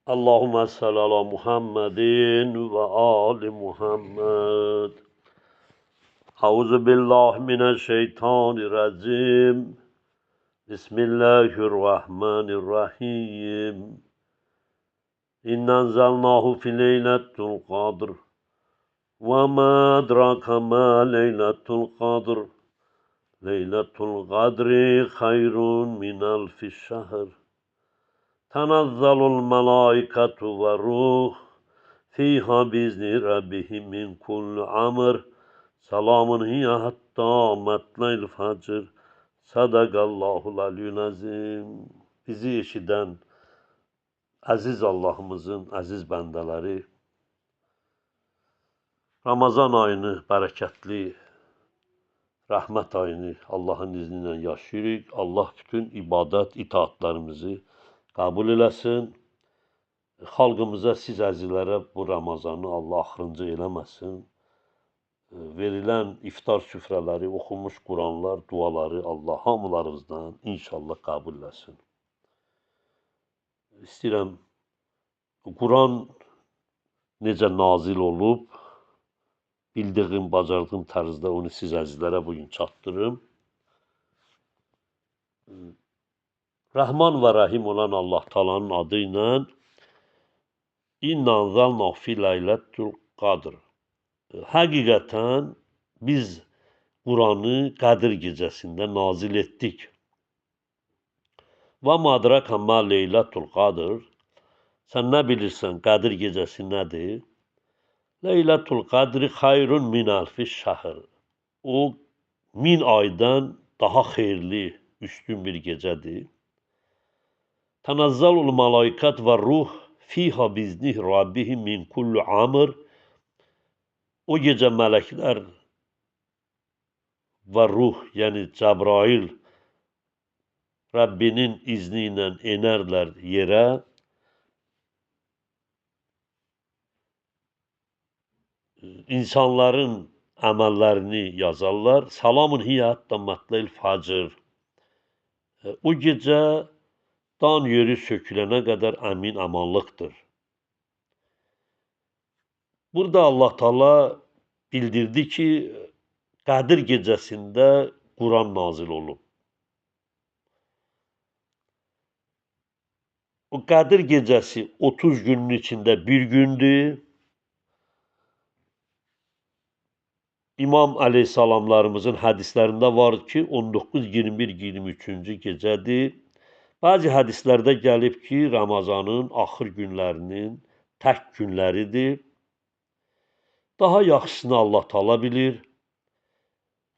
Allahümme salli ala Muhammedin ve ali Muhammed. Euzu billahi mineşşeytanirracim. Bismillahirrahmanirrahim. İnna enzelnahu fi leyletul kadr. Ve ma adraka ma leyletul kadr. Leyletul kadri hayrun min alfi şehr. Tenazzalul melaiketu ve ruh. Fiha bizni rabbihim min kulli amr. Selamun hiye hatta matla'il facr. Sadakallahul aliyyul azim. Bizi eşiden aziz Allah'ımızın aziz bendeleri, Ramazan ayını bereketli, rahmet ayını Allah'ın izniyle yaşayırıq. Allah bütün ibadet, itaatlarımızı kabul eləsin. Xalqımıza, siz əzizlərə bu Ramazanı Allah axırıncı eləməsin. Verilən iftar süfrələri, oxunmuş Quranlar, duaları Allah hamılarımızdan inşallah qəbul eləsin. İstəyirəm, Quran necə nazil olub, bildiyim, bacardığım tərzdə onu siz əzizlərə bugün çatdırım. Rəhman və Rəhim olan Allah Taala'nın adı ilə İnna anzalnahu fi leyletul kadr. Həqiqətən biz Quranı Qədir gecəsində nazil etdik. Və madraka ma leylatul qadr. Sən nə bilirsən Qədir gecəsi nədir? Leylatul qadri xayrun min alfi şəhr. O 1000 aydan daha xeyirli, üstün bir gecədir. Tenazzalul malaikat və ruh fiha biznih rabbihim min kulli amr. O gecə mələklər və ruh, yəni Cəbrail Rəbbinin izni ilə enərlər yerə. İnsanların əməllərini yazarlar. Salamun hiyə hətta matla'il facr. O gecə dan yeri sökülənə qədər əmin amanlıqdır. Burada Allah Taala bildirdi ki, Qədir gecəsində Quran nazil olub. O Qədir gecəsi 30 günün içində bir gündür. İmam əleyhissalamlarımızın hədislərində var ki, 19, 21, 23-cü gecədir. Bəzi hədislərdə gəlib ki, Ramazanın axır günlərinin tək günləridir. Daha yaxşısını Allah Taala bilir.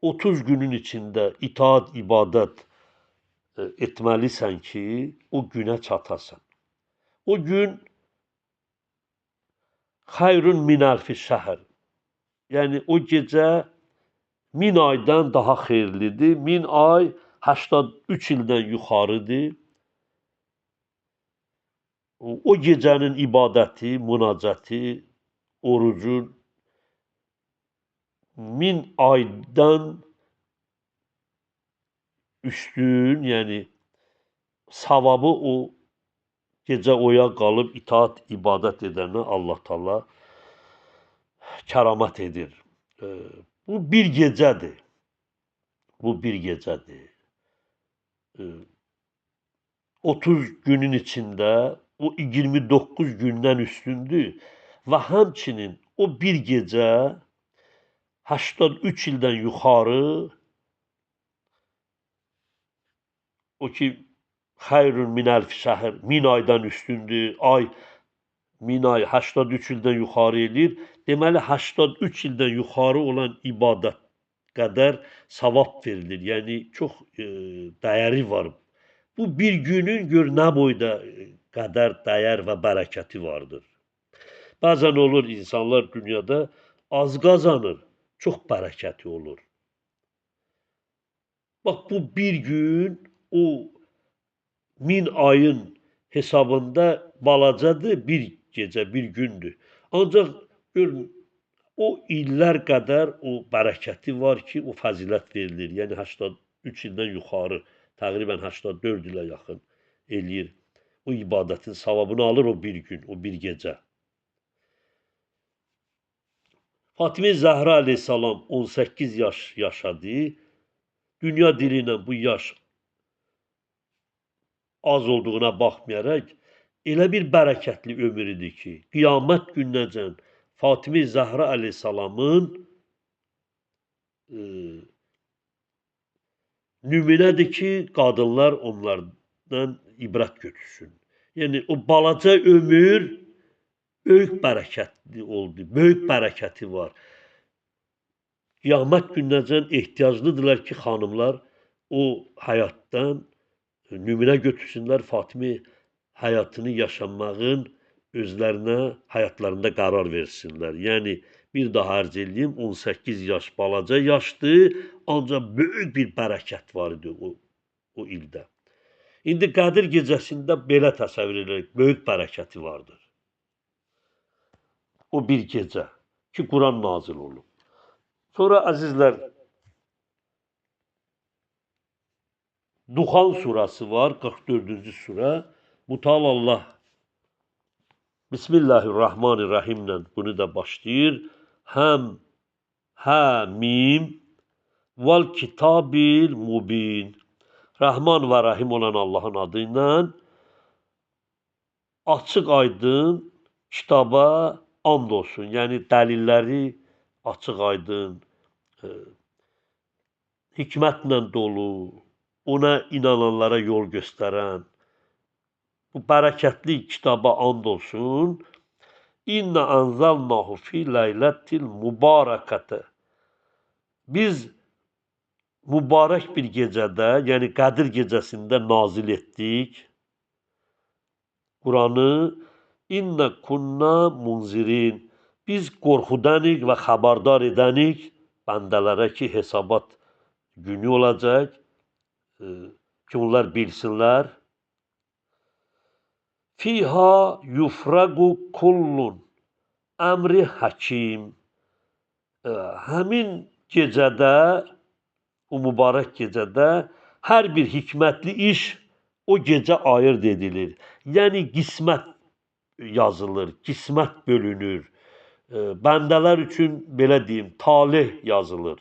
30 günün içində itaat, ibadət etməlisən ki, o günə çatasan. O gün xayrun min alfi şəhr. Yəni o gecə 1000 aydan daha xeyirlidir. 1000 ay 83 ildən yuxarıdır. O gecənin ibadəti, münacəti, orucun 1000 aydan üstün, yəni savabı o gecə oya qalıb itaat, ibadət edənə Allah Taala kəramət edir. Bu bir gecədir. Bu bir gecədir. 30 günün içində o 29 gündən üstündür və həmçinin o bir gecə 83 ildən yuxarı, o ki xayrun min alfi şəhr, 1000 aydan üstündür, ay 1000 ay 83 ildən yuxarı eləyir. Deməli 83 ildən yuxarı olan ibadət qədər savab verilir. Yəni çox dəyəri var. Bu bir günün gör nə boyda qədər dəyər və bərəkəti vardır. Bəzən olur insanlar dünyada az qazanır, çox bərəkəti olur. Bax bu bir gün o 1000 ayın hesabında balacadır, bir gecə, bir gündür. Ancaq görün, o illər qədər o bərəkəti var ki, o fəzilət verilir. Yəni 83 ildən yuxarı, təqribən 84 ilə yaxın eləyir o ibadetin savabını alır o bir gün, o bir gece. Fatime Zəhra aleyhissalam 18 yaş yaşadı. Dünya diliyle bu yaş az olduğuna baxmayaraq, elə bir bərəkətli ömür idi ki, qiyamət gününəcən Fatime Zəhra aleyhissalamın nümunədir ki, qadınlar onlardan ibrət götürsün. Yəni o balaca ömür böyük bərəkətli oldu, böyük bərəkəti var. Qiyamət gününəcən ehtiyaclıdırlar ki, xanımlar o həyatdan nümunə götürsünlər, Fatime həyatını yaşamağın özlərinə, həyatlarında qərar versinlər. Yəni, bir daha ərz edeyim, 18 yaş balaca yaşdır, ancaq böyük bir bərəkət var idi o ildə. İndi Qədir gecəsində belə təsəvvür edirik, böyük bərəkəti vardır. O bir gecə ki, Quran nazil olub. Sonra əzizlər, Duxan surası var, 44-cü surə. Mütəal Allah Bismillahirrahmanirrahimlə bunu da başlayır. Mim vel kitabil mubin. Rəhman və Rəhim olan Allahın adı ilə açıq aydın kitaba and olsun. Yəni dəlilləri açıq aydın, hikmətlə dolu, ona inananlara yol göstərən bu bərəkətli kitaba and olsun. İnna anzalnahu fi leyletil mübarekete. Biz mübarək bir gecədə, yəni Qədir gecəsində nazil etdik Quranı. İnna kunna munzirin. Biz qorxudanik və xəbərdar edənik bəndələrə ki, hesabat günü olacaq, ki, onlar bilsinlər. Fiha yufragu kullun əmri həkim. Həmin gecədə, o mübarək gecədə hər bir hikmətli iş o gecə ayırd edilir. Yəni qismət yazılır, qismət bölünür. Bəndələr üçün belə deyim, talih yazılır.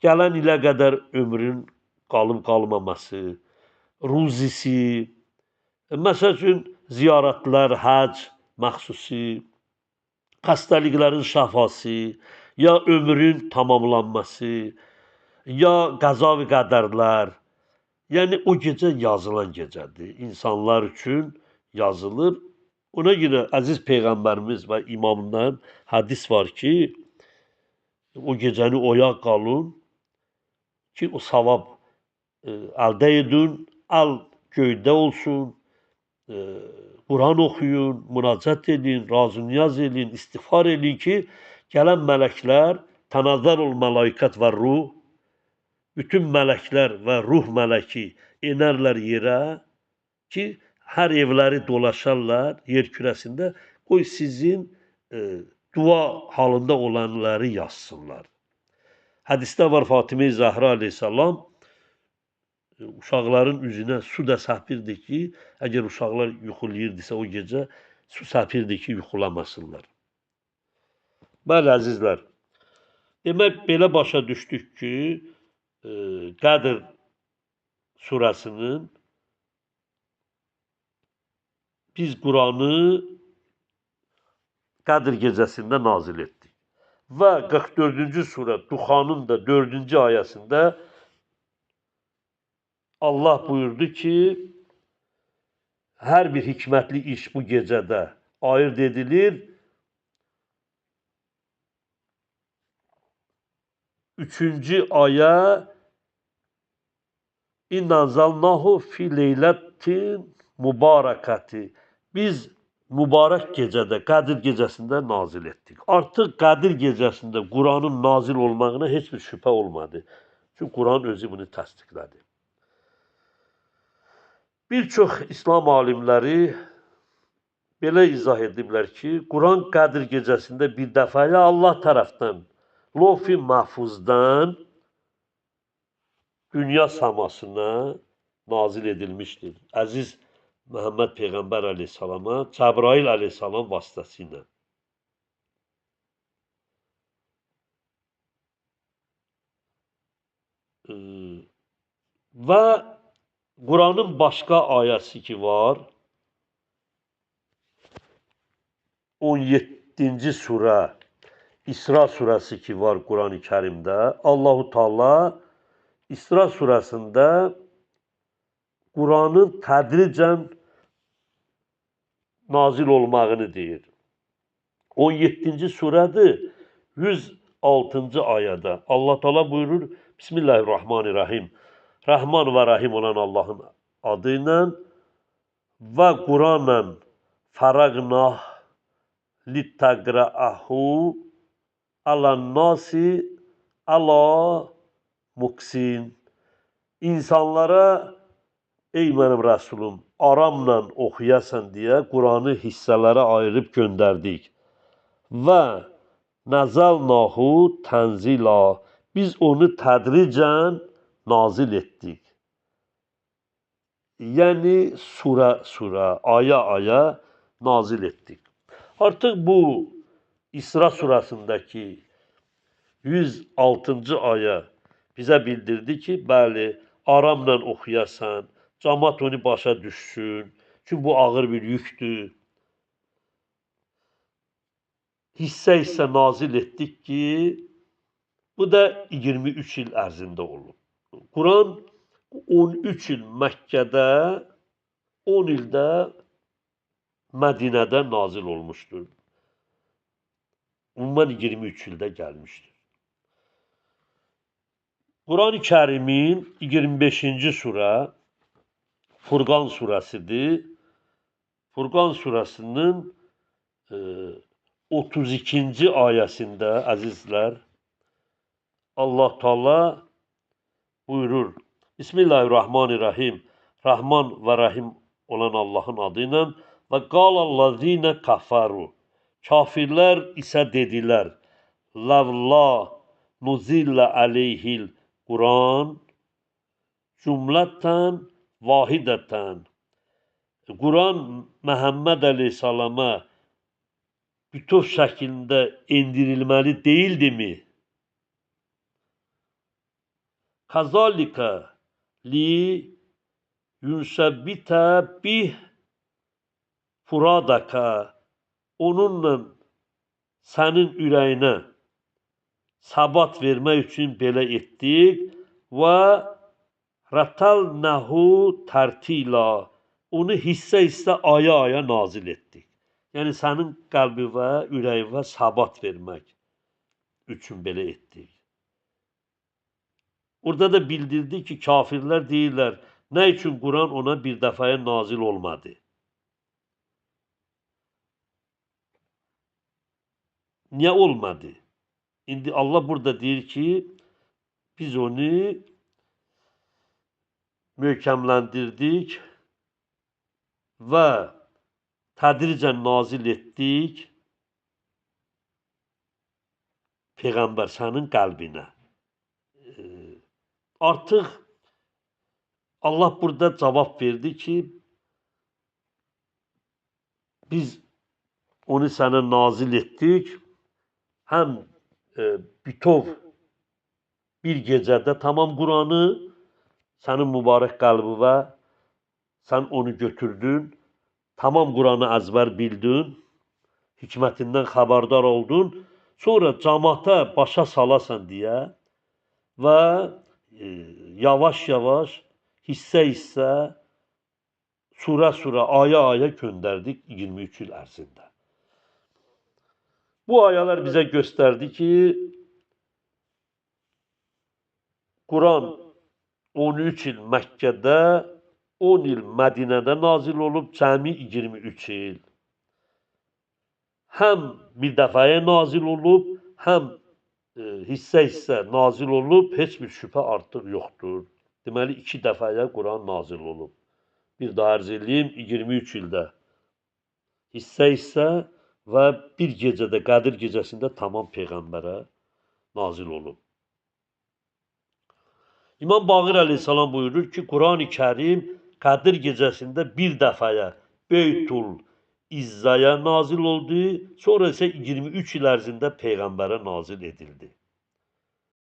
Gələn ilə qədər ömrün qalıb-qalmaması, ruzisi, məsəl üçün ziyarətlər, həc məxsusi, xəstəliklərin şəfası, ya ömrün tamamlanması, ya qəza və qədərlər. Yəni o gecə yazılan gecədir. İnsanlar üçün yazılır. Ona görə əziz Peyğəmbərimiz və imamdan hədis var ki, o gecəni oyaq qalın ki, o savab əldə edin, əl göydə olsun, Quran oxuyun, müraciət edin, razı-niyaz edin, istiğfar edin ki, gələn mələklər, tənəzzəlul mələikət və ruh, bütün mələklər və ruh mələki enərlər yerə ki, hər evləri dolaşarlar yer kürəsində, qoy sizin dua halında olanları yazsınlar. Hədisdə var Fatime Zəhra aleyhissalam uşaqların üzünə su da səpirdi ki, əgər uşaqlar yuxulayırdısa o gecə, su səpirdi ki, yuxulamasınlar. Bəli, əzizlər, demək, belə başa düşdük ki, Qədir surəsinin biz Quranı Qədir gecəsində nazil etdik. Və 44-cü surə Duxanın da 4-cü ayəsində Allah buyurdu ki, hər bir hikmətli iş bu gecədə ayırd edilir. 3-cü ayə İnnənzəlnahu fi leylətin mübarəkəti. Biz mübarək gecədə, Qədir gecəsində nazil etdik. Artıq Qədir gecəsində Quranın nazil olmağına heç bir şübhə olmadı. Çünki Quran özü bunu təsdiqlədi. Bir çox İslam alimləri belə izah ediblər ki, Quran Qədir gecəsində bir dəfəyə Allah tərəfdən, Lof-i Məhfuzdan dünya səmasına nazil edilmişdir. Əziz Məhəmməd Peyğəmbər əleyhissalama Cəbrail əleyhissalam vasitəsilə. Və Quranın başqa ayəsi ki var, 17-ci surə, İsra surəsi ki var Quran-ı Kərimdə, Allahu Teala İsra surəsində Quranın tədricən nazil olmağını deyir. 17-ci surədir, 106-cı ayədə Allah Teala buyurur, Bismillahirrahmanirrahim. Rəhman və Rahim olan Allahın adı ilə və Quranən fərəqnah littəqrəəhu alən-nasi əla muksin. İnsanlara, ey mənim rəsulum, aramla oxuyasan deyə Quranı hissələrə ayırıb göndərdik. Və nəzəlnahu tənzila, biz onu tədricən nazil etdik. Yəni surə, aya nazil etdik. Artıq bu İsra surəsindəki 106-cı ayə bizə bildirdi ki, bəli, aramla oxuyasan, cəmaət onu başa düşsün, çünki bu ağır bir yükdür. Hissə nazil etdik ki, bu da 23 il ərzində olub. Quran 13 il Məkkədə, 10 ildə Mədinədə nazil olmuşdur. Ümumən 23 ildə gəlmişdir. Quran-ı Kərimin 25-ci surə Furqan surəsidir. Furqan surəsinin 32-ci ayəsində əzizlər Allah Teala buyurur. Bismillahirrahmanirrahim. Rəhman və Rəhim olan Allahın adı ilə və qalallazina kafaru. Kafirlər isə dedilər: Lavla nuzillə aleyhil Quran cümlətən vahidətən. Quran Məhəmməd əleyhissalama bütöv şəklində endirilməli deyildimi? Kazalika li yunsəbbitə bih furadaka. Onunla sənin ürəyinə səbat vermək üçün belə etdik və rətalnəhu tərtila. Onu hissə aya nazil etdik. Yəni sənin qəlbinə, ürəyinə səbat vermək üçün belə etdik. Orada da bildirdi ki, kafirlər deyirlər, nə üçün Quran ona bir dəfəyə nazil olmadı? Niyə olmadı? İndi Allah burada deyir ki, biz onu möhkəmləndirdik və tədricən nazil etdik Peyğəmbər sənin qəlbinə. Artıq Allah burada cavab verdi ki, biz onu sənə nazil etdik, həm bütöv bir gecədə tamam Quranı sənin mübarək qəlbinə, sən onu götürdün, tamam Quranı əzbər bildin, hikmətindən xəbərdar oldun, sonra cəmaata başa salasan deyə və yavaş-yavaş, hissə, surə, aya göndərdik 23 il ərzində. Bu ayələr bizə göstərdi ki, Quran 13 il Məkkədə, 10 il Mədinədə nazil olub, cəmi 23 il. Həm bir dəfəyə nazil olub, həm hissə nazil olub, heç bir şübhə artıq yoxdur. Deməli, 2 dəfəyə Quran nazil olub. Bir daha ərz edeyim, 23 ildə hissə və bir gecədə, Qədir gecəsində tamam Peyğəmbərə nazil olub. İmam Baqir əleyhissalam buyurur ki, Quran-ı Kərim Qədir gecəsində bir dəfəyə Beytül İzzaya nazil oldu, sonra isə 23 il ərzində peyğəmbərə nazil edildi.